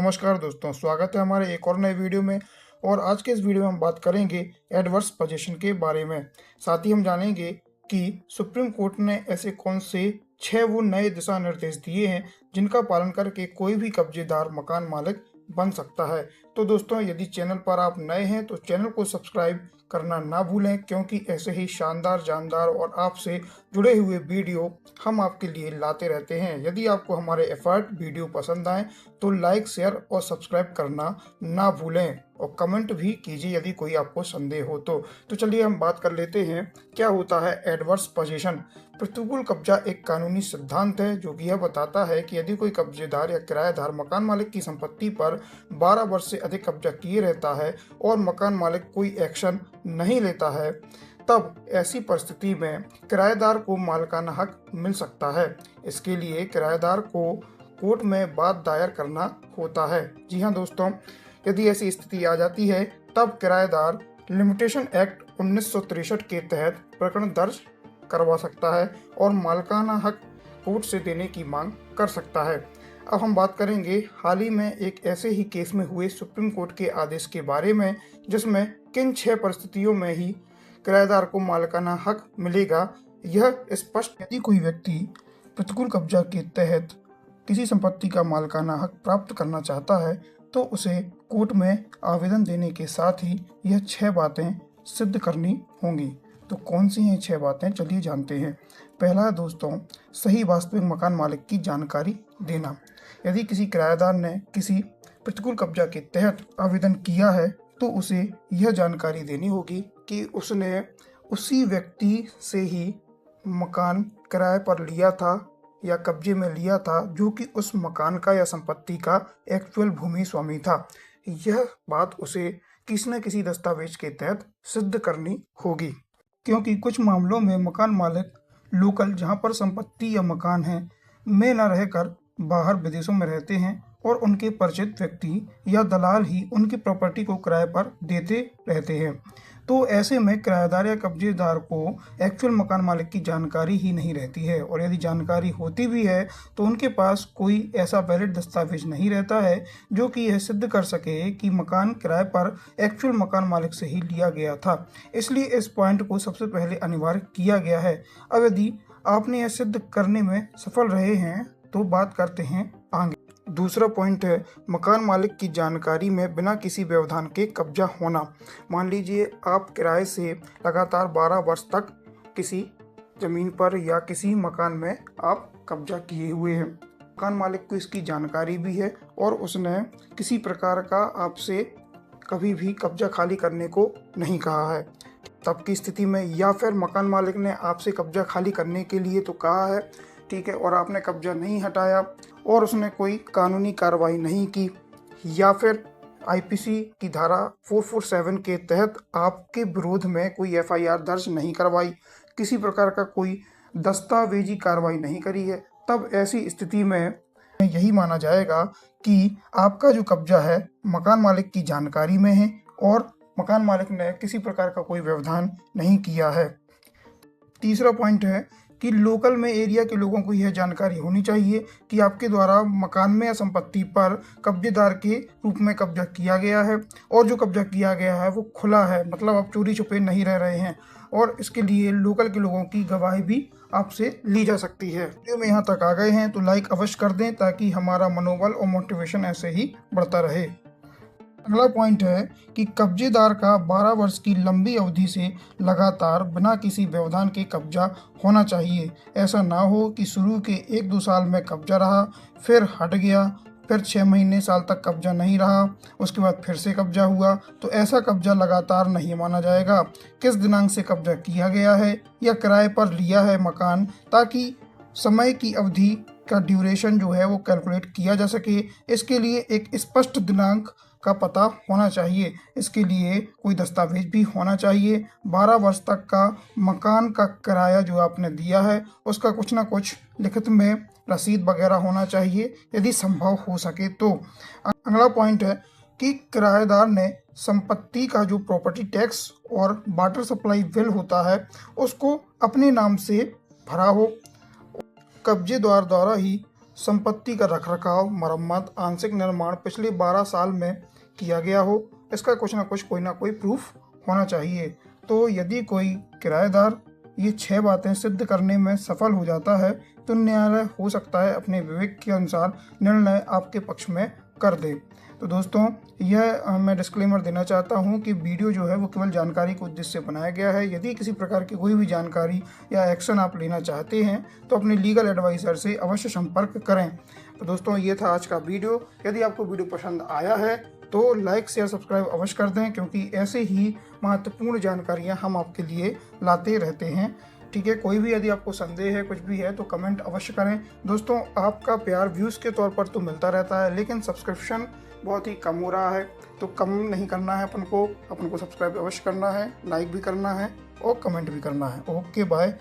नमस्कार दोस्तों, स्वागत है हमारे एक और नए वीडियो में। और आज के इस वीडियो में हम बात करेंगे एडवर्स पोजीशन के बारे में। साथ ही हम जानेंगे कि सुप्रीम कोर्ट ने ऐसे कौन से 6 वो नए दिशा निर्देश दिए हैं जिनका पालन करके कोई भी कब्जेदार मकान मालिक बन सकता है। तो दोस्तों, यदि चैनल पर आप नए हैं तो चैनल को सब्सक्राइब करना ना भूलें, क्योंकि ऐसे ही शानदार जानदार और आपसे जुड़े हुए वीडियो हम आपके लिए लाते रहते हैं। यदि आपको हमारे एफर्ट वीडियो पसंद आए तो लाइक, शेयर और सब्सक्राइब करना ना भूलें और कमेंट भी कीजिए यदि कोई आपको संदेह हो तो चलिए हम बात कर लेते हैं क्या होता है एडवर्स पोजीशन। प्रतिकूल कब्जा एक कानूनी सिद्धांत है जो कि यह बताता है कि यदि कोई कब्जेदार या किराएदार मकान मालिक की संपत्ति पर 12 वर्ष से अधिक कब्जा किए रहता है और मकान मालिक कोई एक्शन नहीं लेता है, तब ऐसी परिस्थिति में किराएदार को मालिकाना हक मिल सकता है। इसके लिए किराएदार को कोर्ट में बात दायर करना होता है। जी हाँ दोस्तों, यदि ऐसी स्थिति आ जाती है तब किराएदार लिमिटेशन एक्ट 1963 के तहत प्रकरण दर्ज करवा सकता है और मालिकाना हक कोर्ट से देने की मांग कर सकता है। अब हम बात करेंगे हाल ही में एक ऐसे ही केस में हुए सुप्रीम कोर्ट के आदेश के बारे में, जिसमें किन 6 परिस्थितियों में ही किराएदार को मालिकाना हक मिलेगा। यह स्पष्ट, यदि कोई व्यक्ति प्रतिकूल कब्जा के तहत किसी संपत्ति का मालिकाना हक प्राप्त करना चाहता है तो उसे कोर्ट में आवेदन देने के साथ ही यह 6 बातें सिद्ध करनी होंगी। तो कौन सी हैं 6 बातें, चलिए जानते हैं। पहला है दोस्तों, सही वास्तविक मकान मालिक की जानकारी देना। यदि किसी किराएदार ने किसी प्रतिकूल कब्जा के तहत आवेदन किया है तो उसे यह जानकारी देनी होगी कि उसने उसी व्यक्ति से ही मकान किराए पर लिया था या कब्जे में लिया था जो कि उस मकान का या संपत्ति का एक्चुअल भूमि स्वामी था। यह बात उसे किसी न किसी दस्तावेज के तहत सिद्ध करनी होगी, क्योंकि कुछ मामलों में मकान मालिक लोकल, जहां पर संपत्ति या मकान है, में न रहकर बाहर विदेशों में रहते हैं और उनके परिचित व्यक्ति या दलाल ही उनकी प्रॉपर्टी को किराए पर देते रहते हैं। तो ऐसे में किराएदार या कब्जेदार को एक्चुअल मकान मालिक की जानकारी ही नहीं रहती है, और यदि जानकारी होती भी है तो उनके पास कोई ऐसा वैलिड दस्तावेज नहीं रहता है जो कि यह सिद्ध कर सके कि मकान किराए पर एक्चुअल मकान मालिक से ही लिया गया था। इसलिए इस पॉइंट को सबसे पहले अनिवार्य किया गया है। अब यदि आपने यह सिद्ध करने में सफल रहे हैं तो बात करते हैं आगे। दूसरा पॉइंट है मकान मालिक की जानकारी में बिना किसी व्यवधान के कब्जा होना। मान लीजिए आप किराए से लगातार 12 वर्ष तक किसी ज़मीन पर या किसी मकान में आप कब्जा किए हुए हैं। मकान मालिक को इसकी जानकारी भी है और उसने किसी प्रकार का आपसे कभी भी कब्जा खाली करने को नहीं कहा है। तब की स्थिति में, या फिर मकान मालिक ने आपसे कब्जा खाली करने के लिए तो कहा है, ठीक है, और आपने कब्जा नहीं हटाया और उसने कोई कानूनी कार्रवाई नहीं की, या फिर आईपीसी की धारा 447 के तहत आपके विरोध में कोई एफआईआर दर्ज नहीं करवाई, किसी प्रकार का कोई दस्तावेजी कार्रवाई नहीं करी है, तब ऐसी स्थिति में यही माना जाएगा कि आपका जो कब्जा है मकान मालिक की जानकारी में है और मकान मालिक ने किसी प्रकार का कोई व्यवधान नहीं किया है। तीसरा पॉइंट है कि लोकल में एरिया के लोगों को यह जानकारी होनी चाहिए कि आपके द्वारा मकान में या संपत्ति पर कब्जेदार के रूप में कब्जा किया गया है और जो कब्जा किया गया है वो खुला है, मतलब आप चोरी छुपे नहीं रह रहे हैं, और इसके लिए लोकल के लोगों की गवाही भी आपसे ली जा सकती है। वीडियो में यहाँ तक आ गए हैं तो लाइक अवश्य कर दें ताकि हमारा मनोबल और मोटिवेशन ऐसे ही बढ़ता रहे। अगला पॉइंट है कि कब्जेदार का 12 वर्ष की लंबी अवधि से लगातार बिना किसी व्यवधान के कब्जा होना चाहिए। ऐसा ना हो कि शुरू के 1-2 साल में कब्जा रहा, फिर हट गया, फिर 6 महीने साल तक कब्जा नहीं रहा, उसके बाद फिर से कब्जा हुआ, तो ऐसा कब्जा लगातार नहीं माना जाएगा। किस दिनांक से कब्जा किया गया है या किराए पर लिया है मकान, ताकि समय की अवधि का ड्यूरेशन जो है वो कैलकुलेट किया जा सके। इसके लिए एक स्पष्ट दिनांक का पता होना चाहिए। इसके लिए कोई दस्तावेज भी होना चाहिए। 12 वर्ष तक का मकान का किराया जो आपने दिया है उसका कुछ ना कुछ लिखित में रसीद वगैरह होना चाहिए यदि संभव हो सके तो। अगला पॉइंट है कि किराएदार ने संपत्ति का जो प्रॉपर्टी टैक्स और वाटर सप्लाई बिल होता है उसको अपने नाम से भरा हो। कब्जेदार द्वारा ही संपत्ति का रखरखाव, मरम्मत, आंशिक निर्माण पिछले 12 साल में किया गया हो। इसका कुछ ना कोई प्रूफ होना चाहिए। तो यदि कोई किराएदार ये 6 बातें सिद्ध करने में सफल हो जाता है तो न्यायालय हो सकता है अपने विवेक के अनुसार निर्णय आपके पक्ष में कर दे। तो दोस्तों, यह मैं डिस्क्लेमर देना चाहता हूं कि वीडियो जो है वो केवल जानकारी के उद्देश्य से बनाया गया है। यदि किसी प्रकार की कोई भी जानकारी या एक्शन आप लेना चाहते हैं तो अपने लीगल एडवाइज़र से अवश्य संपर्क करें। तो दोस्तों, ये था आज का वीडियो। यदि आपको वीडियो पसंद आया है तो लाइक शेयर सब्सक्राइब अवश्य कर दें, क्योंकि ऐसे ही महत्वपूर्ण जानकारियाँ हम आपके लिए लाते रहते हैं। ठीक है, कोई भी यदि आपको संदेह है, कुछ भी है, तो कमेंट अवश्य करें। दोस्तों, आपका प्यार व्यूज़ के तौर पर तो मिलता रहता है, लेकिन सब्सक्रिप्शन बहुत ही कम हो रहा है। तो कम नहीं करना है, अपन को सब्सक्राइब अवश्य करना है, लाइक भी करना है और कमेंट भी करना है। Okay, bye.